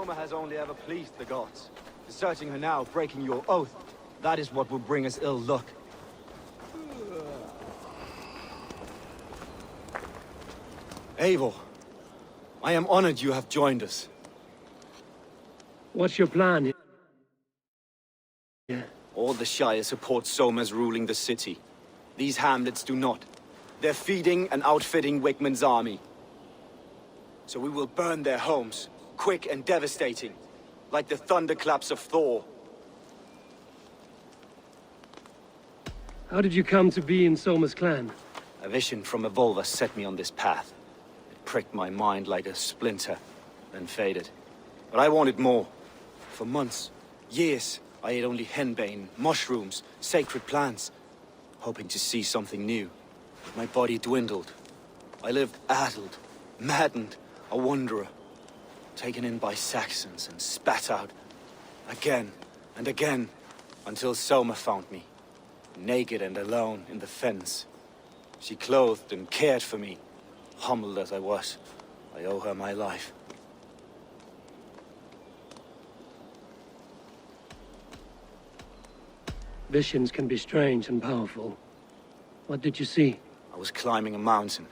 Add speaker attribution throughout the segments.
Speaker 1: Soma has only ever pleased the gods. Deserting her now, breaking your oath, that is what will bring us ill luck. Eivor, I am honored you have joined us.
Speaker 2: What's your plan? Yeah.
Speaker 1: All the Shire support Soma's ruling the city. These hamlets do not. They're feeding and outfitting Wickman's army. So we will burn their homes, quick and devastating, like the thunderclaps of Thor.
Speaker 2: How did you come to be in Soma's clan?
Speaker 1: A vision from Evolva set me on this path. It pricked my mind like a splinter, then faded. But I wanted more. For months, years, I ate only henbane, mushrooms, sacred plants, hoping to see something new. But my body dwindled. I lived addled, maddened, a wanderer, taken in by Saxons and spat out again and again, until Soma found me, naked and alone in the fens. She clothed and cared for me, humbled as I was. I owe her my life.
Speaker 2: Visions can be strange and powerful. What did you see?
Speaker 1: I was climbing a mountain.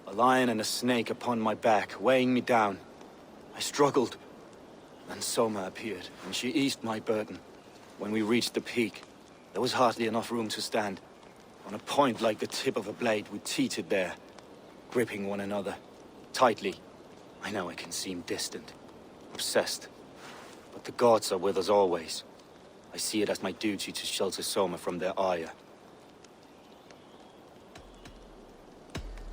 Speaker 1: A lion and a snake upon my back, weighing me down. I struggled. Then Soma appeared, and she eased my burden. When we reached the peak, there was hardly enough room to stand. On a point like the tip of a blade, we teetered there, gripping one another, tightly. I know I can seem distant, obsessed. But the gods are with us always. I see it as my duty to shelter Soma from their ire.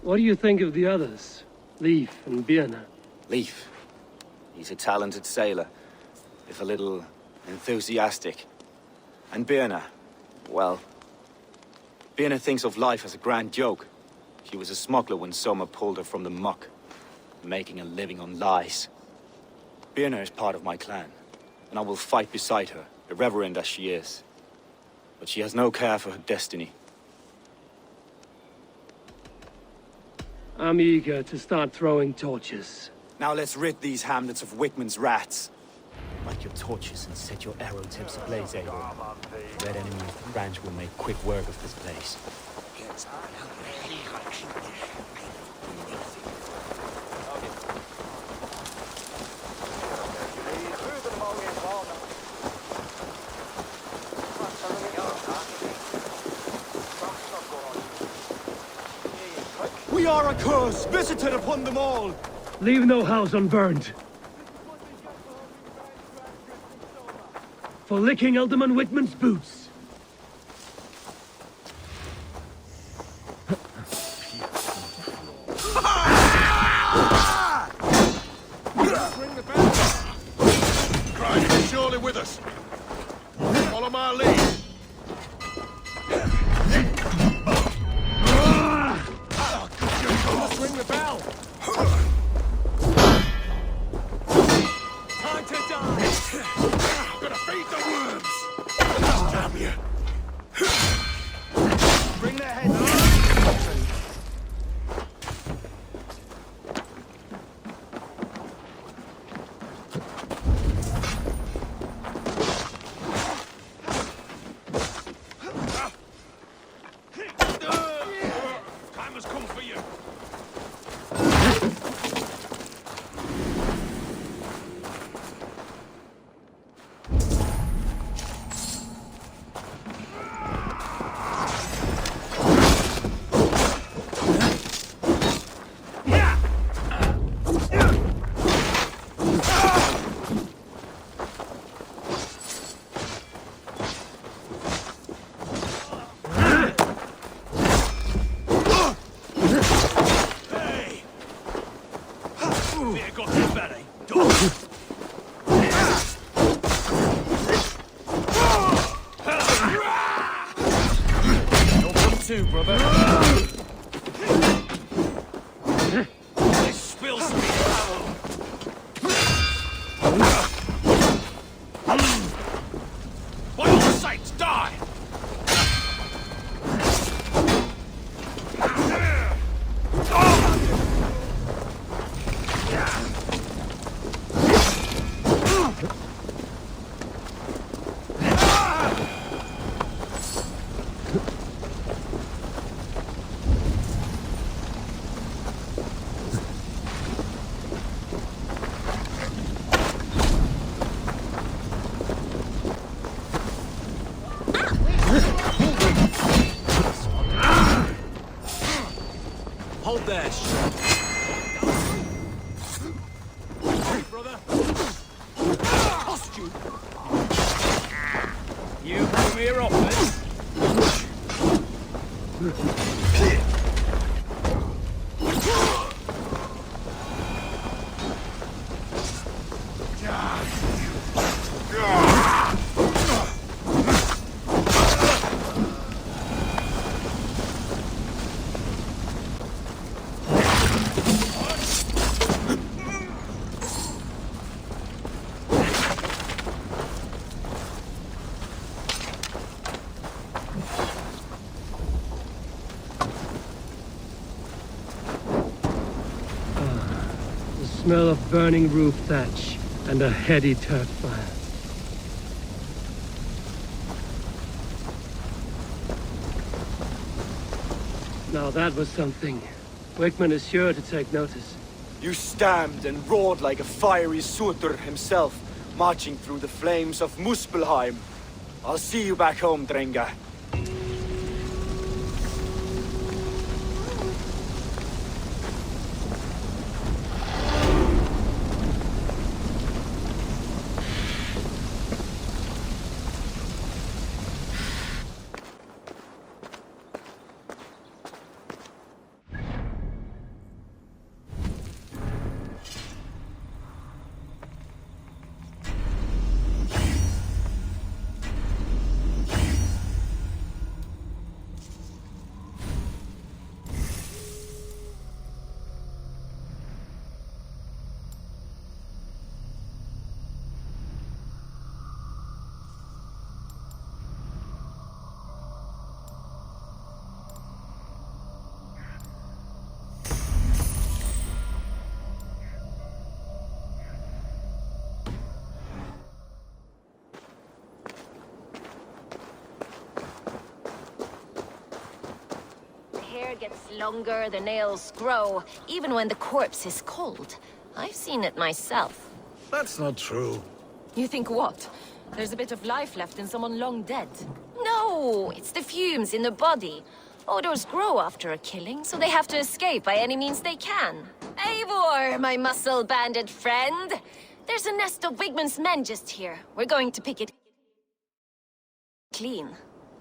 Speaker 2: What do you think of the others? Leif and Birna?
Speaker 1: Leif. He's a talented sailor, if a little enthusiastic. And Birna, well... Birna thinks of life as a grand joke. She was a smuggler when Soma pulled her from the muck, making a living on lies. Birna is part of my clan, and I will fight beside her, irreverent as she is. But she has no care for her destiny.
Speaker 2: I'm eager to start throwing torches.
Speaker 1: Now let's rid these hamlets of Wickman's rats. Light your torches and set your arrow tips ablaze, Eivor. Red enemy of the branch will make quick work of this place. We are a curse visited upon them all!
Speaker 2: Leave no house unburned. For licking Alderman Wickman's boots.
Speaker 3: Ring the bell! Christ is surely with us. Follow my lead. Let's ring the bell! Time to die! Gonna feed the worms! Damn you! Bring their heads up! Time has come for you! Too, brother. This spills me foul. By all the saints, die!
Speaker 4: Hold there. Brother. Cost you. You bring me your offers.
Speaker 2: The smell of burning roof thatch and a heady turf fire. Now that was something. Wickman is sure to take notice.
Speaker 1: You stamped and roared like a fiery Surtur himself, marching through the flames of Muspelheim. I'll see you back home, Drenga.
Speaker 5: Gets longer, the nails grow, even when the corpse is cold. I've seen it myself.
Speaker 3: That's not true.
Speaker 5: You think what? There's a bit of life left in someone long dead? No, it's the fumes in the body. Odors grow after a killing, so they have to escape by any means they can. Eivor, my muscle-banded friend! There's a nest of Wigman's men just here. We're going to pick it clean.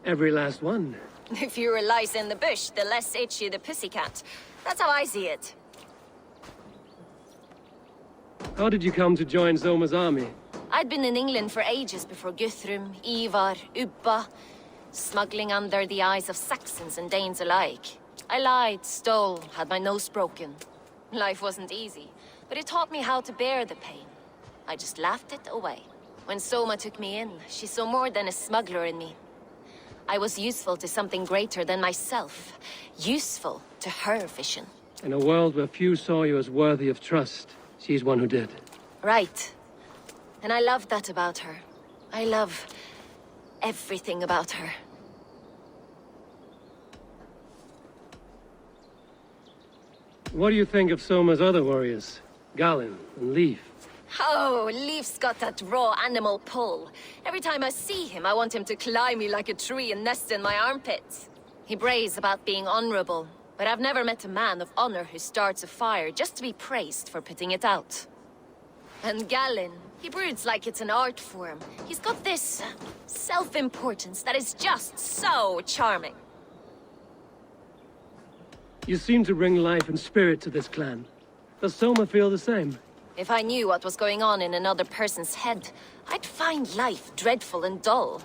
Speaker 2: Every last one.
Speaker 5: The fewer lice in the bush, the less itchy the pussycat. That's how I see it.
Speaker 2: How did you come to join Zoma's army?
Speaker 5: I'd been in England for ages before Guthrum, Ivar, Ubba, smuggling under the eyes of Saxons and Danes alike. I lied, stole, had my nose broken. Life wasn't easy, but it taught me how to bear the pain. I just laughed it away. When Soma took me in, she saw more than a smuggler in me. I was useful to something greater than myself. Useful to her vision.
Speaker 2: In a world where few saw you as worthy of trust, she's one who did.
Speaker 5: Right. And I love that about her. I love everything about her.
Speaker 2: What do you think of Soma's other warriors? Galin and Leif?
Speaker 5: Oh, Leif's got that raw animal pull. Every time I see him, I want him to climb me like a tree and nest in my armpits. He brays about being honorable, but I've never met a man of honor who starts a fire just to be praised for putting it out. And Galin, he broods like it's an art form. He's got this self-importance that is just so charming.
Speaker 2: You seem to bring life and spirit to this clan. Does Soma feel the same?
Speaker 5: If I knew what was going on in another person's head, I'd find life dreadful and dull.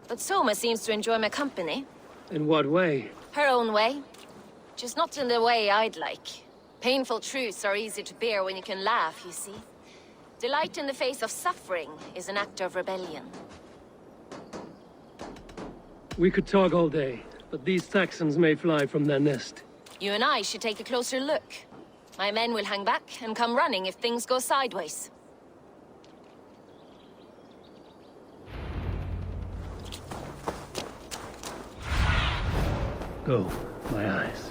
Speaker 5: But Soma seems to enjoy my company.
Speaker 2: In what way?
Speaker 5: Her own way. Just not in the way I'd like. Painful truths are easy to bear when you can laugh, you see. Delight in the face of suffering is an act of rebellion.
Speaker 2: We could talk all day, but these Saxons may fly from their nest.
Speaker 5: You and I should take a closer look. My men will hang back and come running if things go sideways.
Speaker 2: Go, my eyes.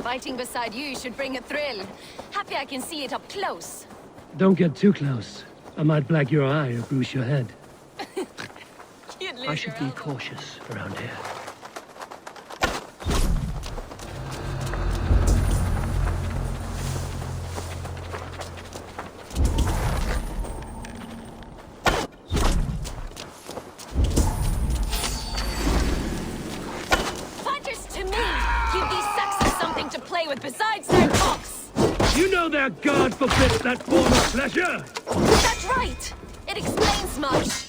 Speaker 5: Fighting beside you should bring a thrill. Happy I can see it up close.
Speaker 2: Don't get too close. I might black your eye or bruise your head.
Speaker 5: You'd
Speaker 2: I should be cautious around here.
Speaker 5: Fighters to me! Give these Saxons something to play with besides their cocks!
Speaker 2: You know their God forbids that form of pleasure!
Speaker 5: That's right! It explains much.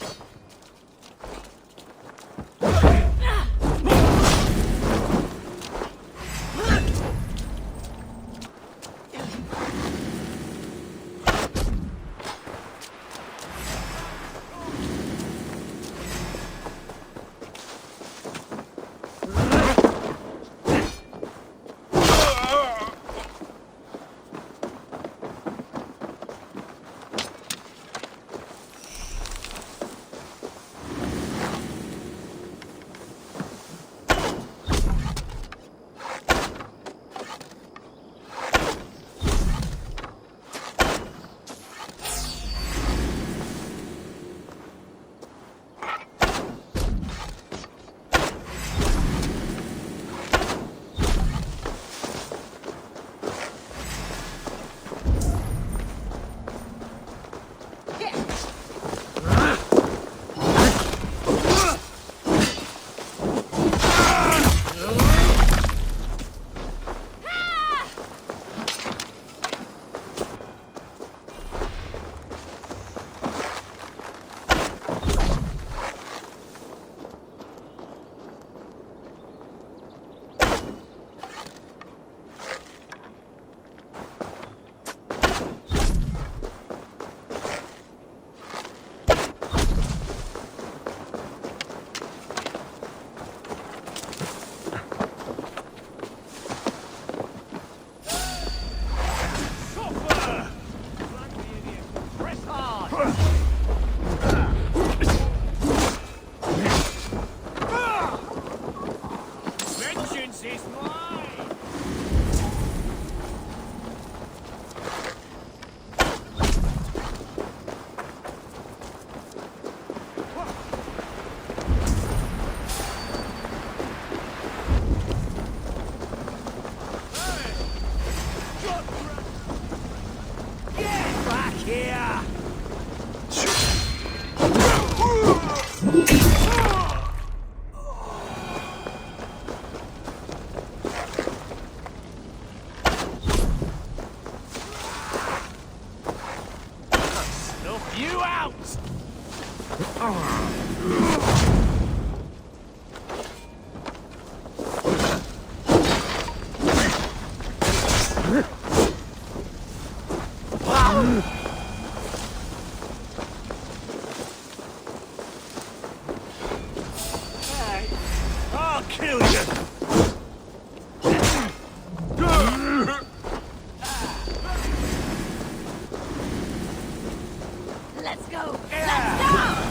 Speaker 3: I'll kill you!
Speaker 5: Let's go! Let's go!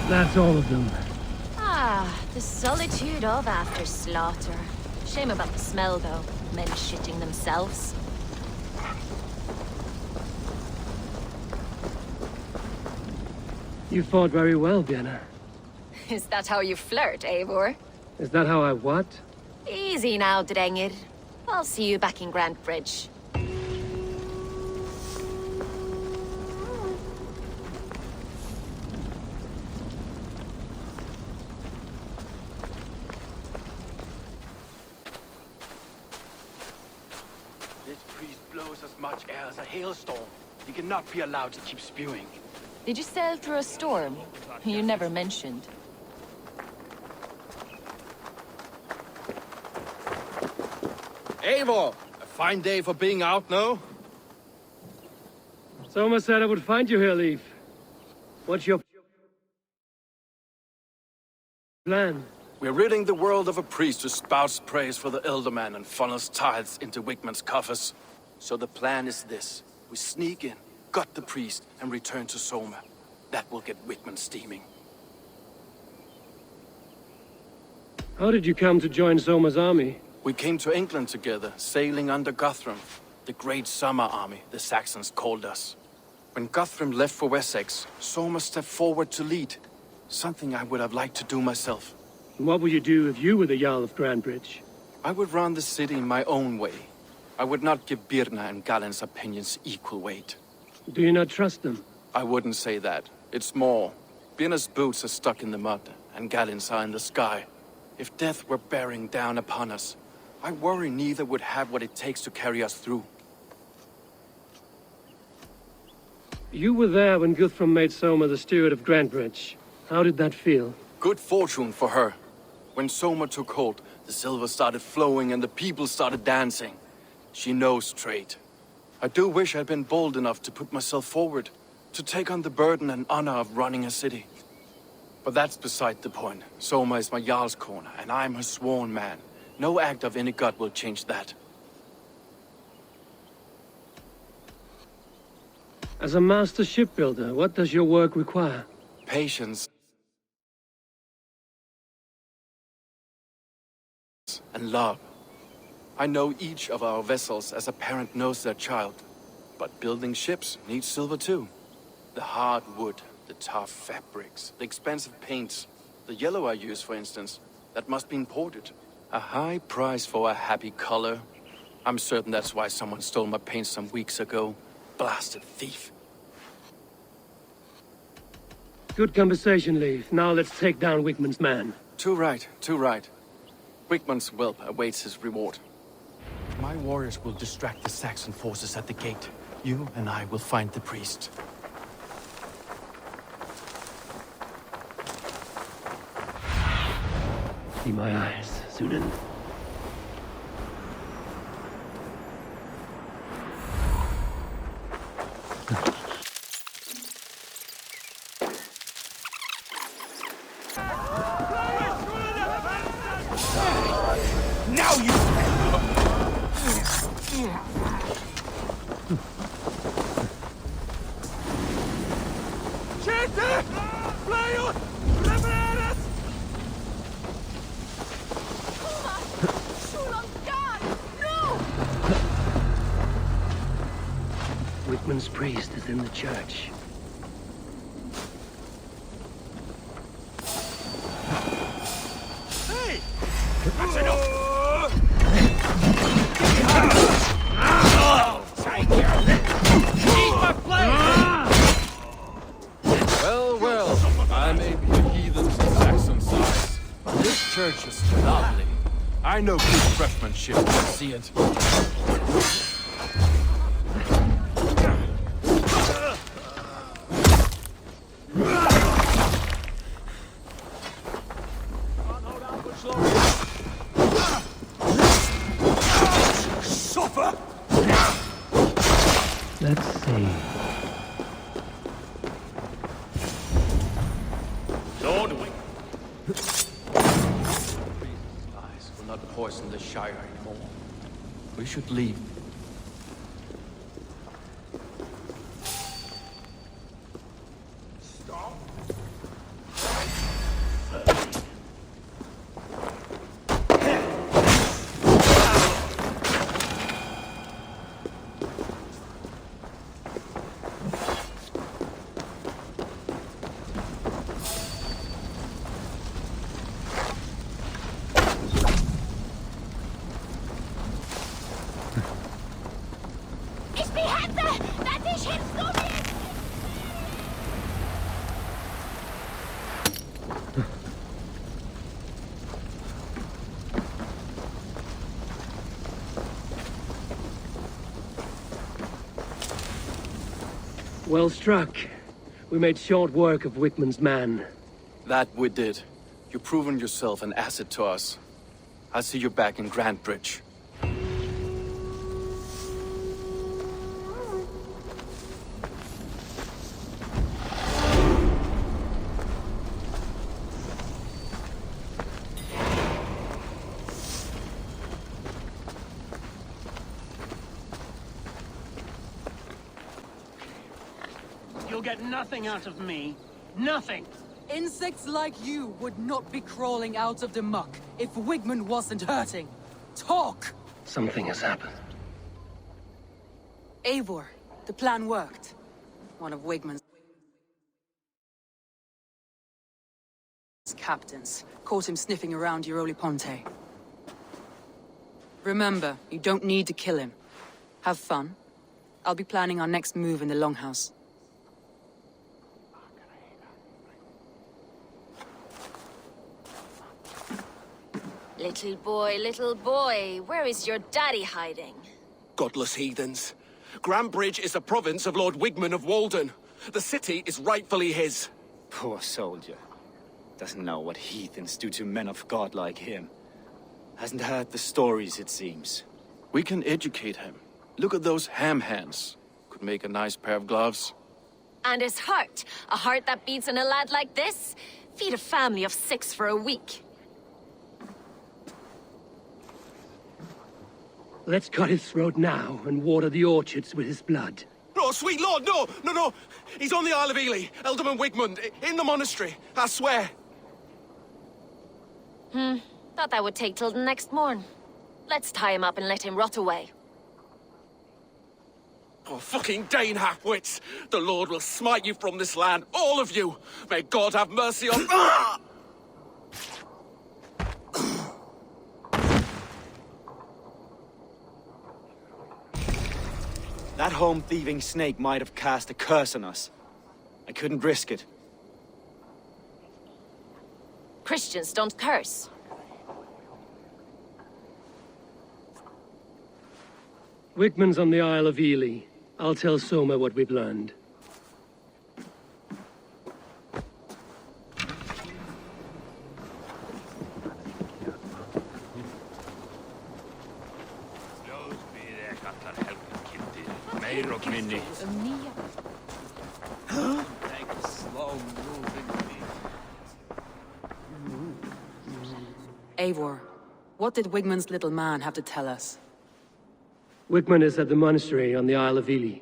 Speaker 2: That's all of them.
Speaker 5: Ah, the solitude of after slaughter. Shame about the smell, though. Men shitting themselves.
Speaker 2: You fought very well, Vienna.
Speaker 5: Is that how you flirt, Eivor?
Speaker 2: Is that how I what?
Speaker 5: Easy now, Drengir. I'll see you back in Grand Bridge.
Speaker 6: This priest blows as much air as a hailstorm. He cannot be allowed to keep spewing.
Speaker 5: Did you sail through a storm? You never mentioned.
Speaker 6: Eivor! A fine day for being out, no?
Speaker 2: Soma said I would find you here, Leaf. What's your plan?
Speaker 6: We're ridding the world of a priest who spouts praise for the Elderman and funnels tithes into Wigman's coffers. So the plan is this. We sneak in, gut the priest, and return to Soma. That will get Wigman steaming.
Speaker 2: How did you come to join Soma's army?
Speaker 6: We came to England together, sailing under Guthrum, the great summer army the Saxons called us. When Guthrum left for Wessex, Soma stepped forward to lead. Something I would have liked to do myself.
Speaker 2: And what would you do if you were the Jarl of Grandbridge?
Speaker 6: I would run the city in my own way. I would not give Birna and Galen's opinions equal weight.
Speaker 2: Do you not trust them?
Speaker 6: I wouldn't say that. It's more. Birna's boots are stuck in the mud, and Galen's are in the sky. If death were bearing down upon us, I worry neither would have what it takes to carry us through.
Speaker 2: You were there when Guthrum made Soma the steward of Grandbridge. How did that feel?
Speaker 6: Good fortune for her. When Soma took hold, the silver started flowing and the people started dancing. She knows trade. I do wish I'd been bold enough to put myself forward, to take on the burden and honor of running a city. But that's beside the point. Soma is my Jarl's corner, and I'm her sworn man. No act of any god will change that.
Speaker 2: As a master shipbuilder, what does your work require?
Speaker 6: Patience. And love. I know each of our vessels as a parent knows their child. But building ships needs silver too. The hard wood, the tough fabrics, the expensive paints. The yellow I use, for instance, that must be imported. A high price for a happy color. I'm certain that's why someone stole my paint some weeks ago. Blasted thief.
Speaker 2: Good conversation, Leif. Now let's take down Wigmund's man.
Speaker 6: Too right, too right. Wigmund's whelp awaits his reward. My warriors will distract the Saxon forces at the gate. You and I will find the priest.
Speaker 2: See my eyes, Sunan.
Speaker 4: Now you...
Speaker 2: Wigmund's priest is in the church.
Speaker 4: Hey! That's enough! Take your lip! Eat my flame!
Speaker 6: Well, well, I may be a heathen to Saxon size, but this church is lovely. I know good craftsmanship when I see it.
Speaker 4: Suffer!
Speaker 2: Let's see.
Speaker 4: Lord Wing.
Speaker 6: Lies will not poison the Shire anymore. We should leave.
Speaker 2: Well struck. We made short work of Wigmund's man.
Speaker 6: That we did. You've proven yourself an asset to us. I'll see you back in Grandbridge.
Speaker 7: You'll get nothing out of me. Nothing!
Speaker 8: Insects like you would not be crawling out of the muck if Wigmund wasn't hurting. Talk!
Speaker 2: Something has happened.
Speaker 8: Eivor, the plan worked. One of Wigman's captains caught him sniffing around Euroli Ponte. Remember, you don't need to kill him. Have fun. I'll be planning our next move in the Longhouse.
Speaker 5: Little boy, where is your daddy hiding?
Speaker 9: Godless heathens. Grantbridge is a province of Lord Wigman of Walden. The city is rightfully his.
Speaker 1: Poor soldier. Doesn't know what heathens do to men of God like him. Hasn't heard the stories, it seems.
Speaker 6: We can educate him. Look at those ham hands. Could make a nice pair of gloves.
Speaker 5: And his heart. A heart that beats in a lad like this? Feed a family of 6 for a week.
Speaker 2: Let's cut his throat now and water the orchards with his blood.
Speaker 9: No, sweet lord, no, no, no. He's on the Isle of Ely, Ealdorman Wigmund, in the monastery, I swear.
Speaker 5: Thought that would take till the next morn. Let's tie him up and let him rot away.
Speaker 9: Oh, fucking Dane half-wits! The Lord will smite you from this land, all of you! May God have mercy on... Ah!
Speaker 1: That home-thieving snake might have cast a curse on us. I couldn't risk it.
Speaker 5: Christians don't curse.
Speaker 2: Wigman's on the Isle of Ely. I'll tell Soma what we've learned.
Speaker 8: Eivor, what did Wigman's little man have to tell us?
Speaker 2: Wigman is at the monastery on the Isle of Ely.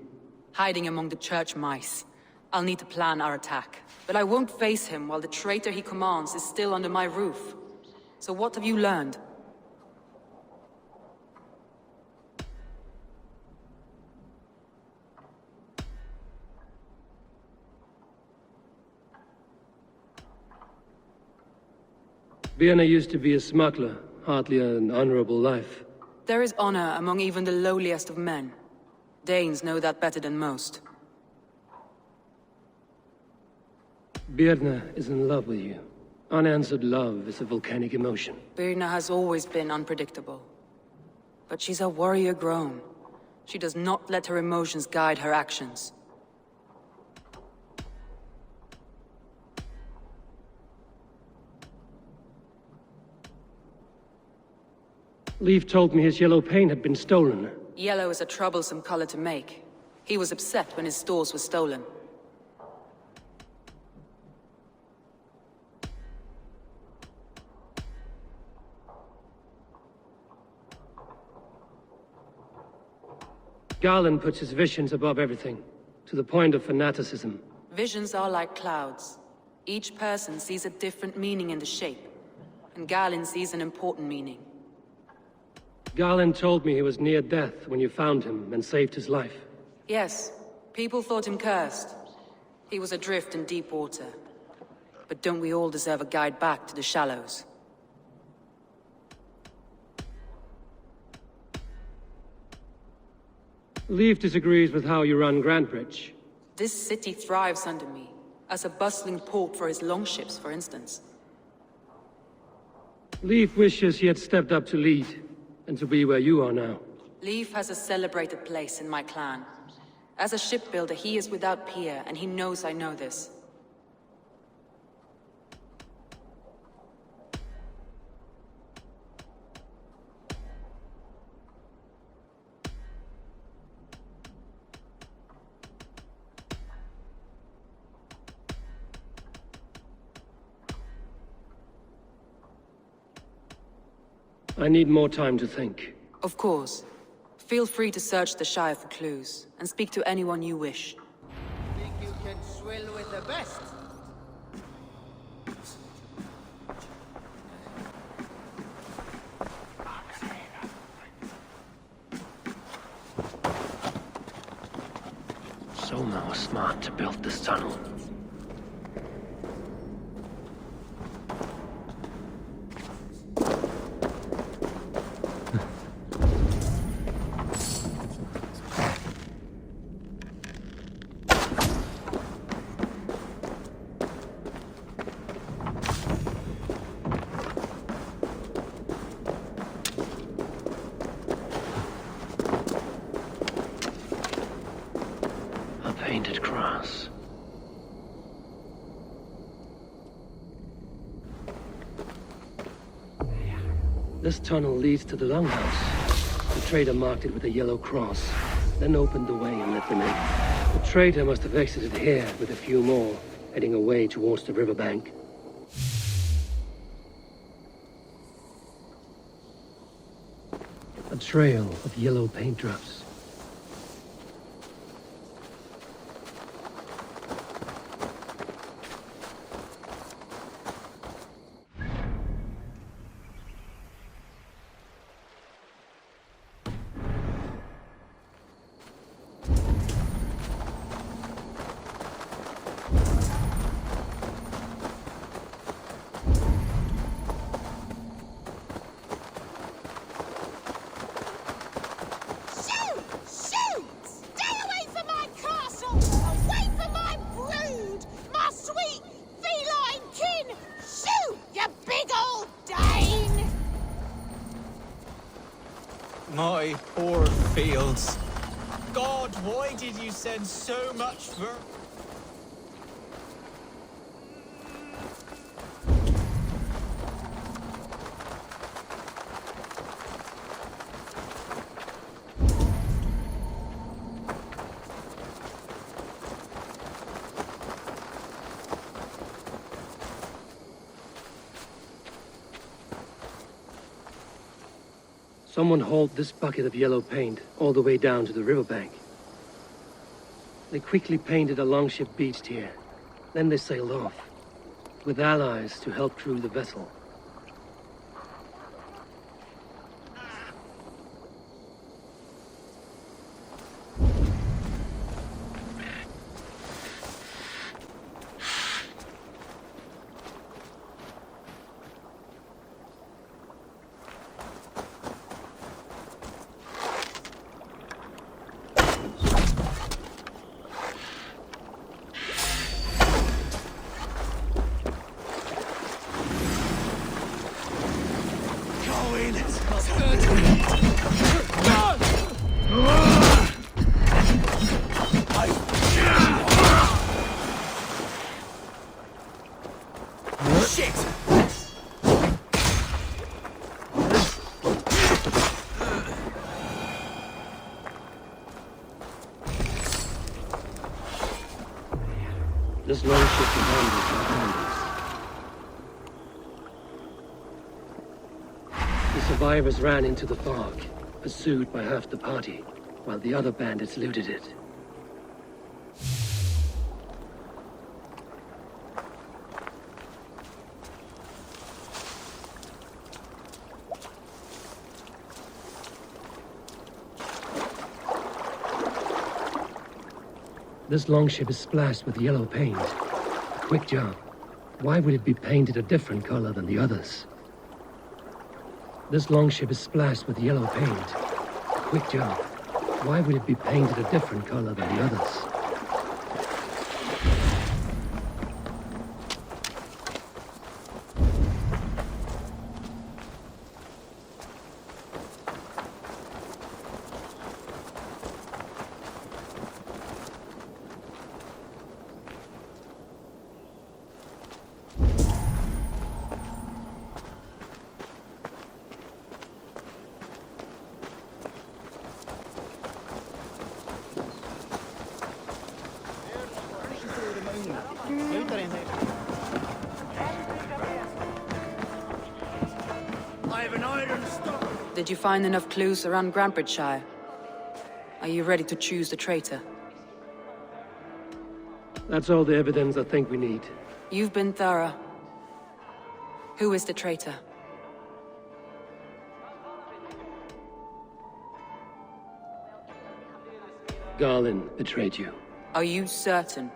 Speaker 8: Hiding among the church mice. I'll need to plan our attack. But I won't face him while the traitor he commands is still under my roof. So what have you learned?
Speaker 2: Birna used to be a smuggler, hardly an honorable life.
Speaker 8: There is honor among even the lowliest of men. Danes know that better than most.
Speaker 2: Birna is in love with you. Unanswered love is a volcanic emotion.
Speaker 8: Birna has always been unpredictable. But she's a warrior grown. She does not let her emotions guide her actions.
Speaker 2: Leif told me his yellow paint had been stolen.
Speaker 8: Yellow is a troublesome color to make. He was upset when his stores were stolen.
Speaker 2: Garland puts his visions above everything, to the point of fanaticism.
Speaker 8: Visions are like clouds. Each person sees a different meaning in the shape, and Garland sees an important meaning.
Speaker 2: Garland told me he was near death when you found him and saved his life.
Speaker 8: Yes, people thought him cursed. He was adrift in deep water. But don't we all deserve a guide back to the shallows?
Speaker 2: Leif disagrees with how you run Grantbridge.
Speaker 8: This city thrives under me, as a bustling port for his longships, for instance.
Speaker 2: Leif wishes he had stepped up to lead, and to be where you are now.
Speaker 8: Leif has a celebrated place in my clan. As a shipbuilder, he is without peer, and he knows I know this.
Speaker 2: I need more time to think.
Speaker 8: Of course. Feel free to search the Shire for clues, and speak to anyone you wish.
Speaker 10: Think you can swill with the best?
Speaker 2: Soma was smart to build this tunnel. Painted cross. This tunnel leads to the longhouse. The traitor marked it with a yellow cross, then opened the way and let them in. The traitor must have exited here with a few more, heading away towards the riverbank. A trail of yellow paint drops.
Speaker 11: My poor fields. God, why did you send so much for...
Speaker 2: Someone hauled this bucket of yellow paint all the way down to the riverbank. They quickly painted a longship beached here. Then they sailed off, with allies to help crew the vessel. This longship commanded by bandits. The survivors ran into the fog, pursued by half the party, while the other bandits looted it. This longship is splashed with yellow paint. A quick job. Why would it be painted a different color than the others? This longship is splashed with yellow paint. A quick job. Why would it be painted a different color than the others?
Speaker 8: Did you find enough clues around Grantbridgeshire? Are you ready to choose the traitor?
Speaker 2: That's all the evidence I think we need.
Speaker 8: You've been thorough. Who is the traitor?
Speaker 2: Garlin betrayed you.
Speaker 8: Are you certain?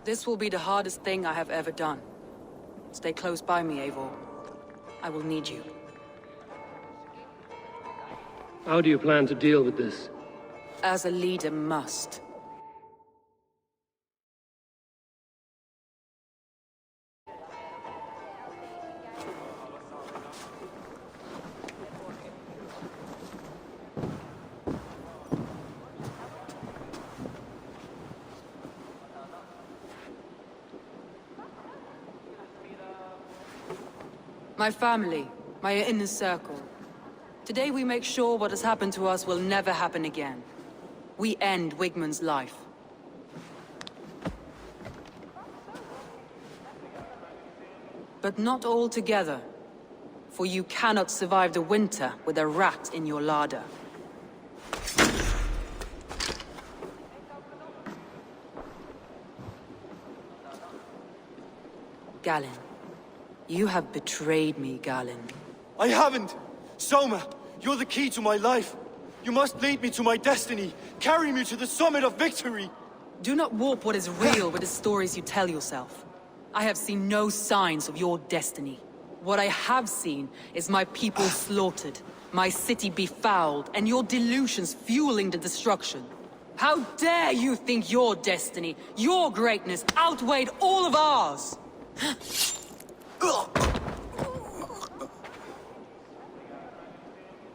Speaker 8: This will be the hardest thing I have ever done. Stay close by me, Eivor. I will need you.
Speaker 2: How do you plan to deal with this?
Speaker 8: As a leader must. My family, my inner circle. Today we make sure what has happened to us will never happen again. We end Wigmund's life. But not all together. For you cannot survive the winter with a rat in your larder. Galen. You have betrayed me, Galen.
Speaker 1: I haven't! Soma, you're the key to my life. You must lead me to my destiny. Carry me to the summit of victory.
Speaker 8: Do not warp what is real with the stories you tell yourself. I have seen no signs of your destiny. What I have seen is my people slaughtered, my city befouled, and your delusions fueling the destruction. How dare you think your destiny, your greatness, outweighed all of ours?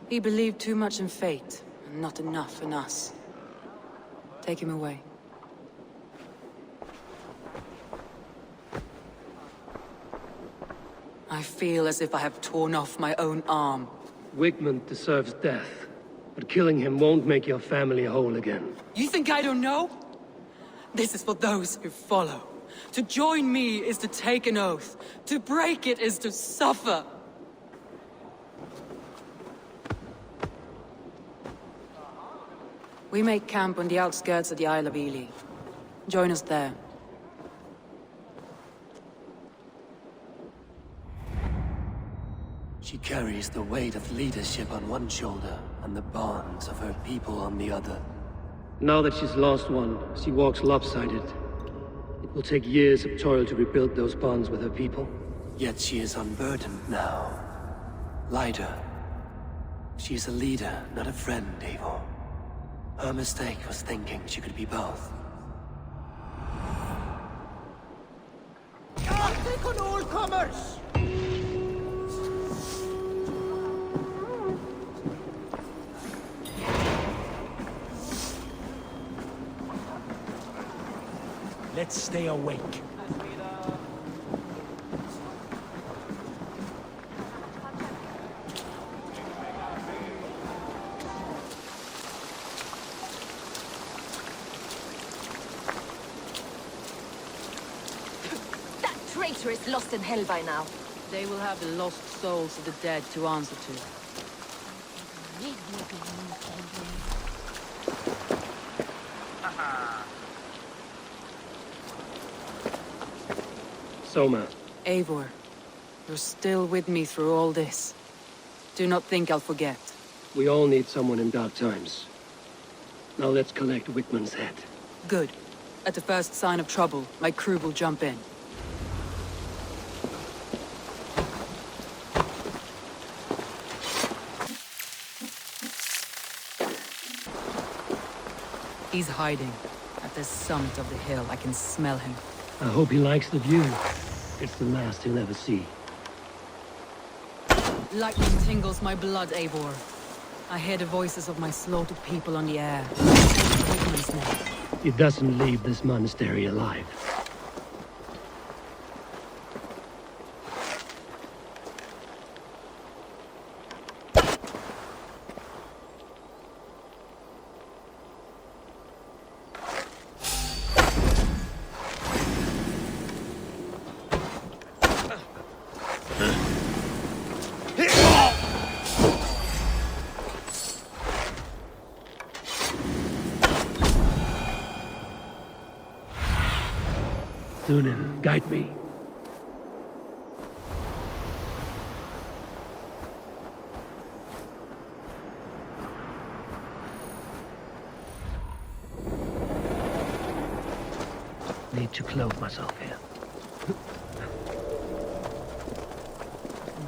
Speaker 8: He believed too much in fate, and not enough in us. Take him away. I feel as if I have torn off my own arm.
Speaker 2: Wigmund deserves death, but killing him won't make your family whole again.
Speaker 8: You think I don't know? This is for those who follow. To join me is to take an oath. To break it is to suffer. We make camp on the outskirts of the Isle of Ely. Join us there.
Speaker 2: She carries the weight of leadership on one shoulder and the bonds of her people on the other. Now that she's lost one, she walks lopsided. It will take years of toil to rebuild those bonds with her people. Yet she is unburdened now. Lighter. She is a leader, not a friend, Eivor. Her mistake was thinking she could be both.
Speaker 10: Take on all comers!
Speaker 11: Let's stay awake.
Speaker 5: That traitor is lost in hell by now.
Speaker 8: They will have the lost souls of the dead to answer to.
Speaker 2: Soma.
Speaker 8: Eivor, you're still with me through all this. Do not think I'll forget.
Speaker 2: We all need someone in dark times. Now let's collect Wigmund's head.
Speaker 8: Good. At the first sign of trouble, my crew will jump in. He's hiding. At the summit of the hill, I can smell him.
Speaker 2: I hope he likes the view. It's the last he'll ever see.
Speaker 8: Lightning tingles my blood, Eivor. I hear the voices of my slaughtered people on the air. Wigmund's name.
Speaker 2: He doesn't leave this monastery alive. Dunin, guide me. Need to clothe myself here.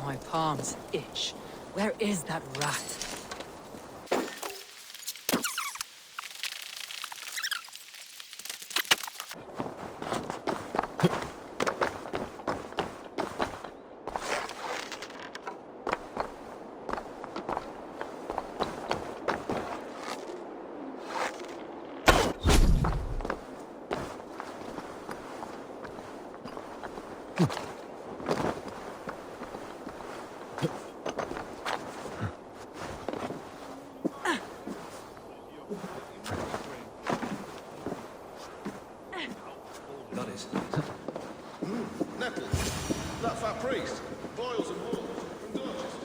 Speaker 8: My palms itch. Where is that rat?
Speaker 3: Nettles. That fat priest. Boils and horns. From Dorchester.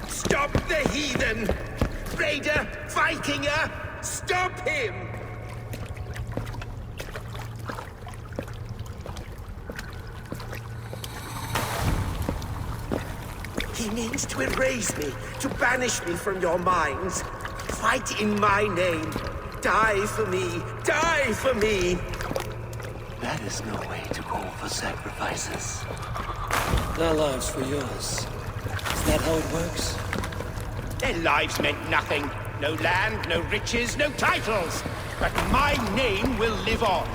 Speaker 10: Stop the heathen! Raider! Vikinger! Stop him! He means to erase me, to banish me from your minds. Fight in my name. Die for me. Die for me.
Speaker 2: That is no way to call for sacrifices. Their lives for yours. Is that how it works?
Speaker 10: Their lives meant nothing. No land, no riches, no titles. But my name will live on.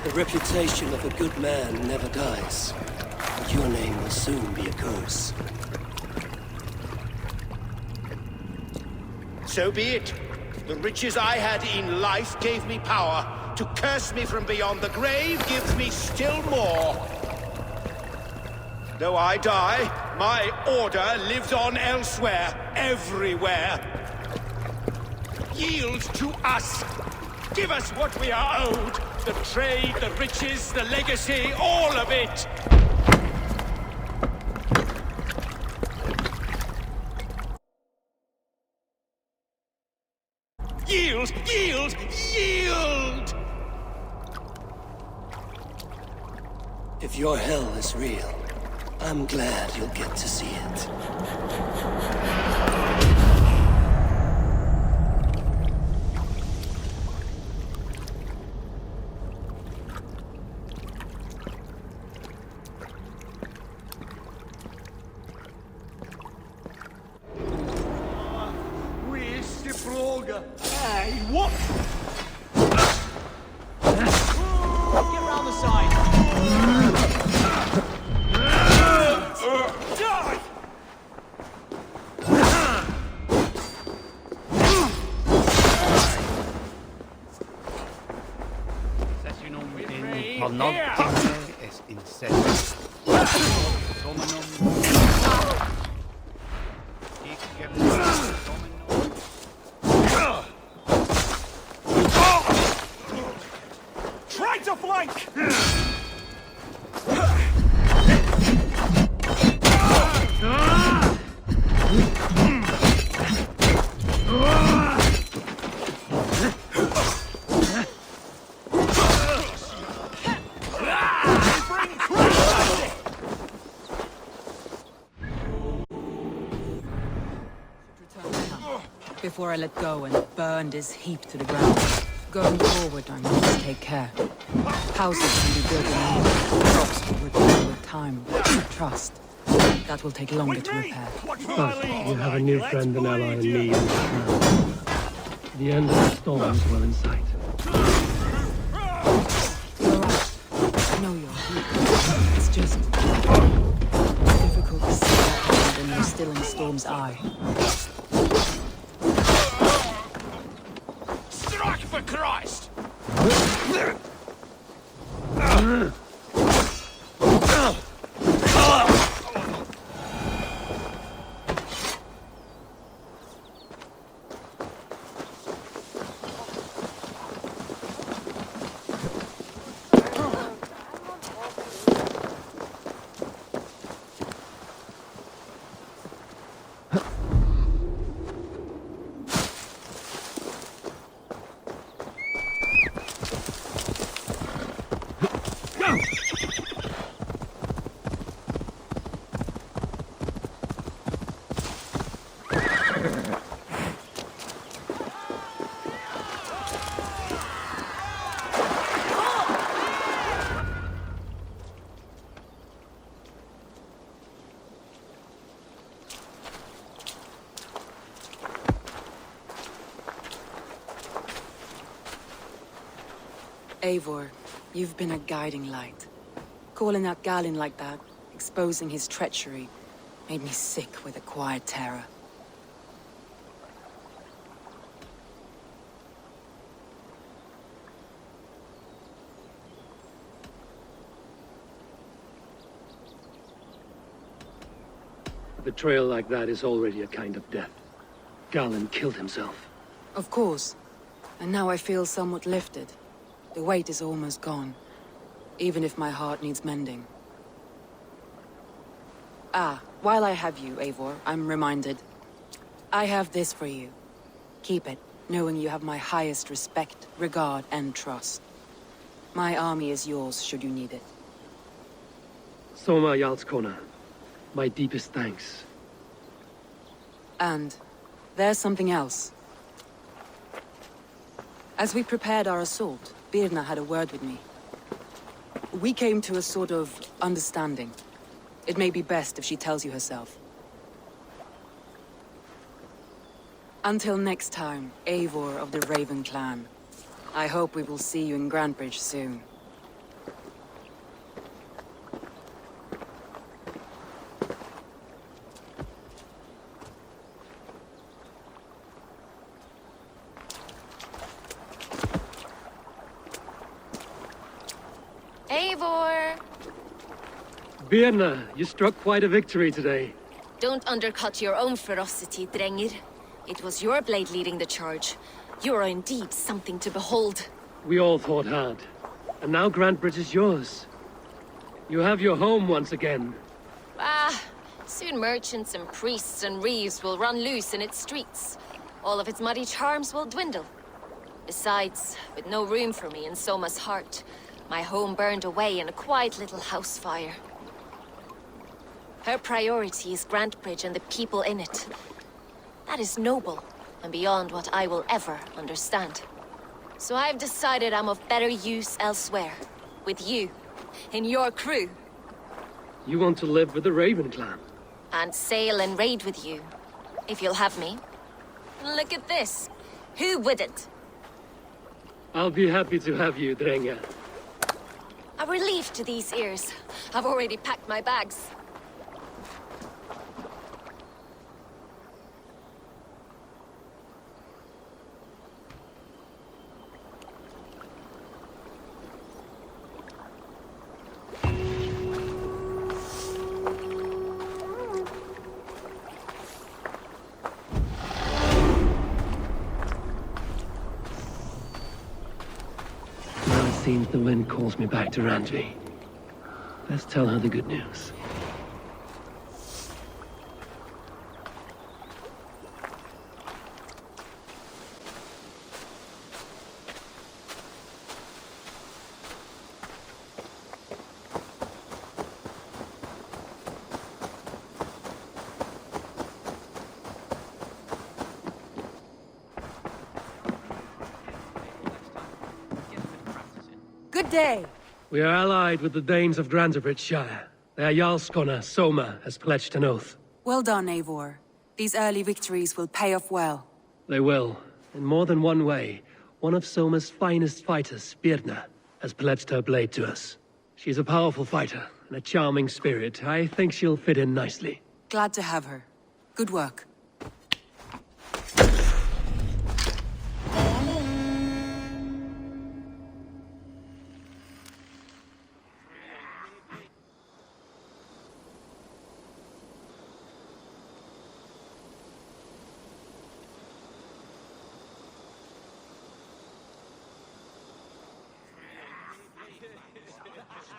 Speaker 2: The reputation of a good man never dies. But your name will soon be a curse.
Speaker 10: So be it. The riches I had in life gave me power. To curse me from beyond the grave gives me still more. Though I die, my order lives on elsewhere, everywhere. Yield to us. Give us what we are owed. The trade, the riches, the legacy, all of it. Yield! Yield! Yield!
Speaker 2: If your hell is real, I'm glad you'll get to see it.
Speaker 7: What? Get round the side. Die!
Speaker 12: es incesto.
Speaker 7: Try to flank!
Speaker 8: Before I let go and burn this heap to the ground. Going forward, I must take care. Houses can be built in crops will return with time. Trust. That will take longer to repair.
Speaker 2: But you have a new friend and ally in me and the The end of the storms well in sight.
Speaker 8: You're right. I know you're here. It's just difficult to see that hand when you're still in the storm's eye.
Speaker 10: Strike for Christ!
Speaker 8: Eivor, you've been a guiding light. Calling out Galinn like that, exposing his treachery, made me sick with a quiet terror.
Speaker 2: A betrayal like that is already a kind of death. Galinn killed himself.
Speaker 8: Of course. And now I feel somewhat lifted. The weight is almost gone, even if my heart needs mending. Ah, while I have you, Eivor, I'm reminded. I have this for you. Keep it, knowing you have my highest respect, regard, and trust. My army is yours, should you need it.
Speaker 2: Soma Jarlskona, my deepest thanks.
Speaker 8: And there's something else. As we prepared our assault, Birna had a word with me. We came to a sort of understanding. It may be best if she tells you herself. Until next time, Eivor of the Raven Clan. I hope we will see you in Grantebridge soon.
Speaker 5: Eivor!
Speaker 2: Birna, you struck quite a victory today.
Speaker 5: Don't undercut your own ferocity, Drengir. It was your blade leading the charge. You are indeed something to behold.
Speaker 2: We all fought hard. And now Grantebridge is yours. You have your home once again.
Speaker 5: Ah, soon merchants and priests and reeves will run loose in its streets. All of its muddy charms will dwindle. Besides, with no room for me in Soma's heart, my home burned away in a quiet little house fire. Her priority is Grantebridge and the people in it. That is noble, and beyond what I will ever understand. So I've decided I'm of better use elsewhere. With you. In your crew.
Speaker 2: You want to live with the Raven Clan?
Speaker 5: And sail and raid with you. If you'll have me. Look at this. Who wouldn't?
Speaker 2: I'll be happy to have you, Drengr.
Speaker 5: A relief to these ears. I've already packed my bags.
Speaker 2: Seems the wind calls me back to Randvi. Let's tell her the good news.
Speaker 8: Good day.
Speaker 2: We are allied with the Danes of Grantebridge Shire. Their Jarlskona, Soma, has pledged an oath.
Speaker 8: Well done, Eivor. These early victories will pay off well.
Speaker 2: They will. In more than one way, one of Soma's finest fighters, Birna, has pledged her blade to us. She's a powerful fighter and a charming spirit. I think she'll fit in nicely.
Speaker 8: Glad to have her. Good work.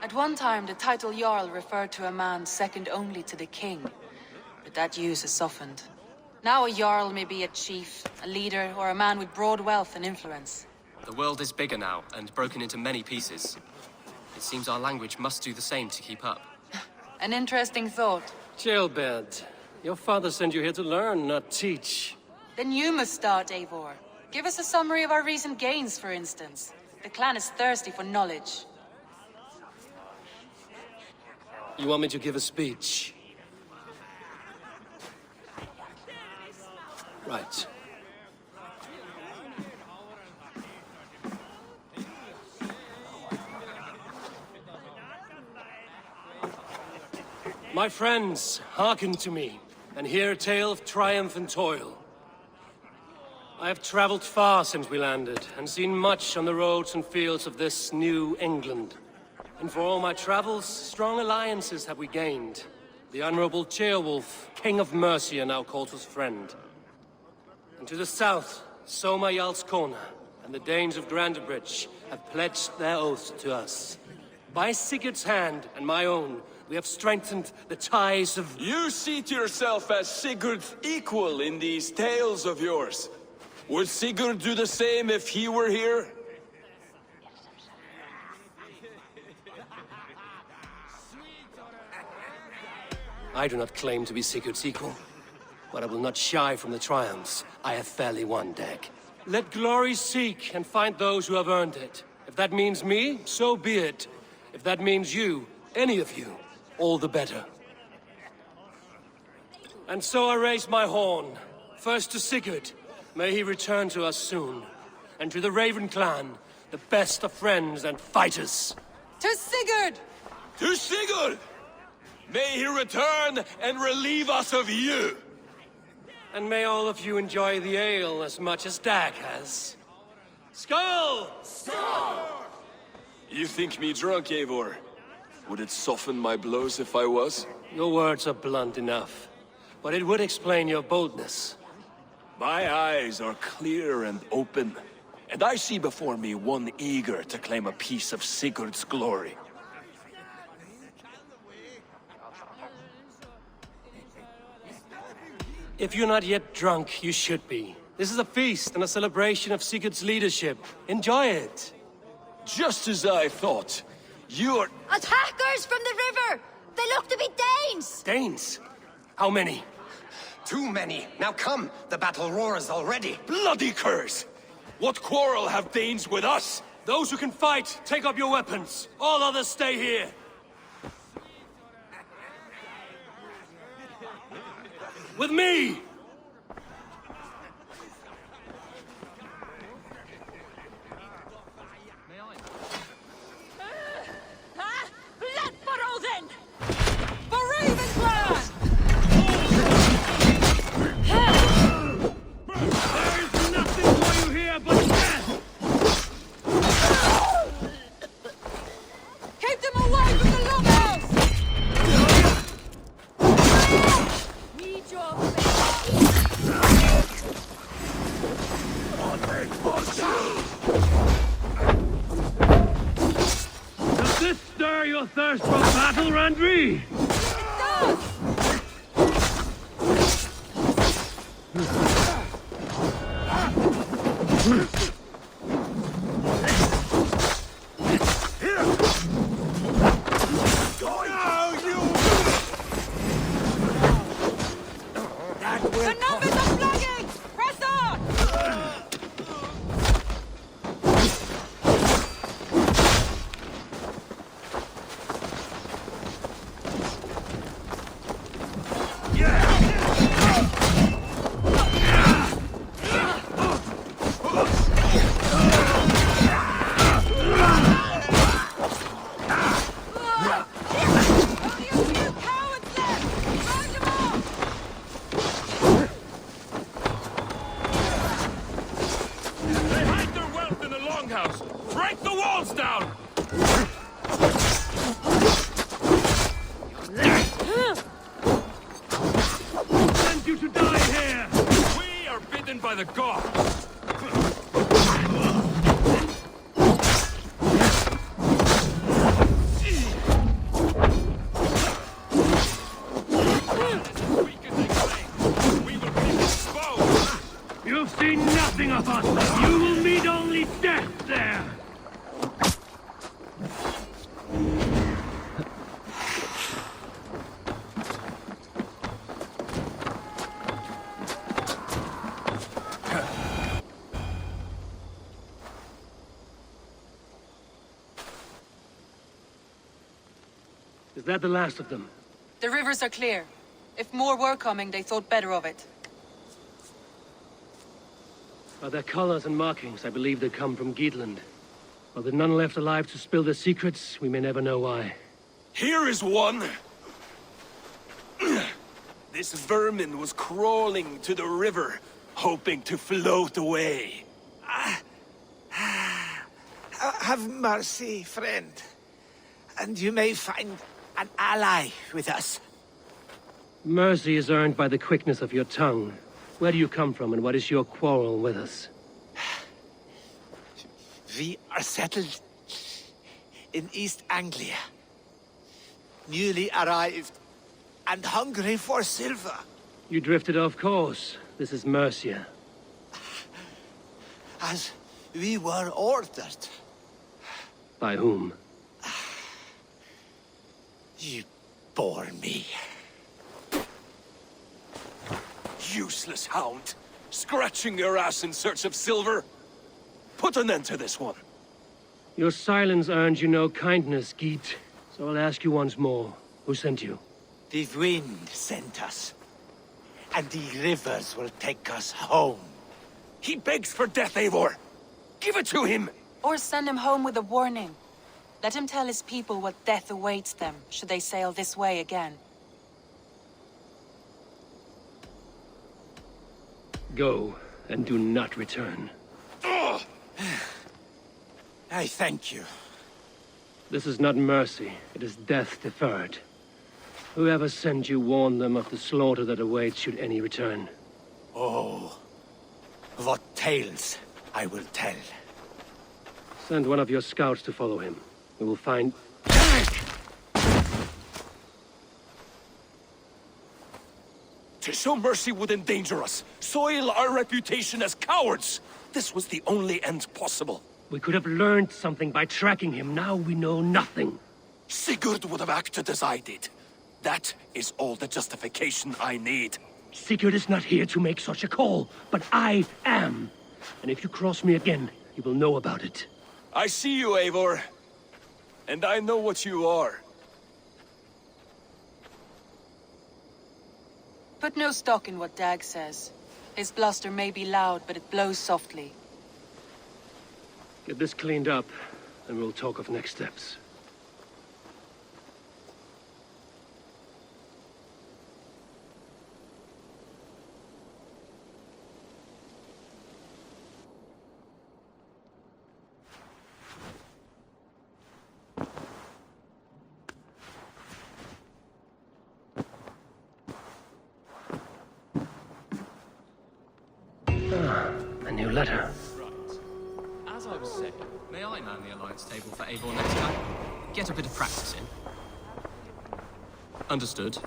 Speaker 8: At one time, the title Jarl referred to a man second only to the king. But that use has softened. Now a Jarl may be a chief, a leader, or a man with broad wealth and influence.
Speaker 13: The world is bigger now, and broken into many pieces. It seems our language must do the same to keep up.
Speaker 8: An interesting thought.
Speaker 14: Jailbird, your father sent you here to learn, not teach.
Speaker 8: Then you must start, Eivor. Give us a summary of our recent gains, for instance. The clan is thirsty for knowledge.
Speaker 14: You want me to give a speech? Right. My friends, hearken to me, and hear a tale of triumph and toil. I have traveled far since we landed, and seen much on the roads and fields of this new England. And for all my travels, strong alliances have we gained. The Honorable Ceolwulf, King of Mercia, now calls us friend. And to the south, Soma Jarlskona, and the Danes of Grandebridge have pledged their oaths to us. By Sigurd's hand, and my own, we have strengthened the ties of...
Speaker 15: You see to yourself as Sigurd's equal in these tales of yours. Would Sigurd do the same if he were here?
Speaker 14: I do not claim to be Sigurd's equal, but I will not shy from the triumphs I have fairly won, Dag. Let glory seek and find those who have earned it. If that means me, so be it. If that means you, any of you, all the better. And so I raise my horn, first to Sigurd. May he return to us soon. And to the Raven clan, the best of friends and fighters.
Speaker 8: To Sigurd!
Speaker 15: To Sigurd! May he return and relieve us of you!
Speaker 14: And may all of you enjoy the ale as much as Dag has. Skull!
Speaker 15: Skull! You think me drunk, Eivor? Would it soften my blows if I was?
Speaker 14: Your words are blunt enough, but it would explain your boldness.
Speaker 15: My eyes are clear and open, and I see before me one eager to claim a piece of Sigurd's glory.
Speaker 14: If you're not yet drunk, you should be. This is a feast and a celebration of Sigurd's leadership. Enjoy it.
Speaker 15: Just as I thought. You're...
Speaker 5: Attackers from the river! They look to be Danes!
Speaker 14: Danes? How many?
Speaker 16: Too many. Now come, the battle roars already.
Speaker 15: Bloody curse! What quarrel have Danes with us?
Speaker 14: Those who can fight, take up your weapons. All others stay here. With me!
Speaker 8: Blood for Odin! For Ravenclaw!
Speaker 4: There is nothing for you here but death!
Speaker 8: Keep them away from the longhouse! Need your
Speaker 4: Does this stir your thirst for battle, Randri?
Speaker 8: The numbers are flagging! Press on!
Speaker 3: They hide their wealth in the longhouse! Break the walls down!
Speaker 4: Send you to die here!
Speaker 3: We are bidden by the gods!
Speaker 4: You've seen nothing of us! You will meet only death there!
Speaker 2: Is that the last of them?
Speaker 8: The rivers are clear. If more were coming, they thought better of it.
Speaker 2: By their colors and markings, I believe they come from Geatland. While there are none left alive to spill their secrets, we may never know why.
Speaker 15: Here is one! This vermin was crawling to the river, hoping to float away.
Speaker 10: Have mercy, friend. And you may find an ally with us.
Speaker 2: Mercy is earned by the quickness of your tongue. Where do you come from, and what is your quarrel with us?
Speaker 10: We are settled in East Anglia. Newly arrived and hungry for silver.
Speaker 2: You drifted off course. This is Mercia.
Speaker 10: As we were ordered.
Speaker 2: By whom?
Speaker 10: You bore me.
Speaker 15: Useless hound! Scratching your ass in search of silver! Put an end to this one!
Speaker 2: Your silence earned you no kindness, Geet. So I'll ask you once more. Who sent you?
Speaker 10: The wind sent us. And the rivers will take us home.
Speaker 15: He begs for death, Eivor! Give it to him!
Speaker 8: Or send him home with a warning. Let him tell his people what death awaits them, should they sail this way again.
Speaker 2: Go, and do not return.
Speaker 10: I thank you.
Speaker 2: This is not mercy, it is death deferred. Whoever sent you warned them of the slaughter that awaits should any return.
Speaker 10: Oh, what tales I will tell.
Speaker 2: Send one of your scouts to follow him. We will find...
Speaker 15: To show mercy would endanger us, soil our reputation as cowards. This was the only end possible.
Speaker 2: We could have learned something by tracking him. Now we know nothing.
Speaker 15: Sigurd would have acted as I did. That is all the justification I need.
Speaker 2: Sigurd is not here to make such a call, but I am. And if you cross me again, you will know about it.
Speaker 15: I see you, Eivor. And I know what you are.
Speaker 8: Put no stock in what Dag says. His bluster may be loud, but it blows softly.
Speaker 2: Get this cleaned up, and we'll talk of next steps. A new letter.
Speaker 13: As I was saying, may I man the alliance table for Eivor next time? Get a bit of practice in. Understood.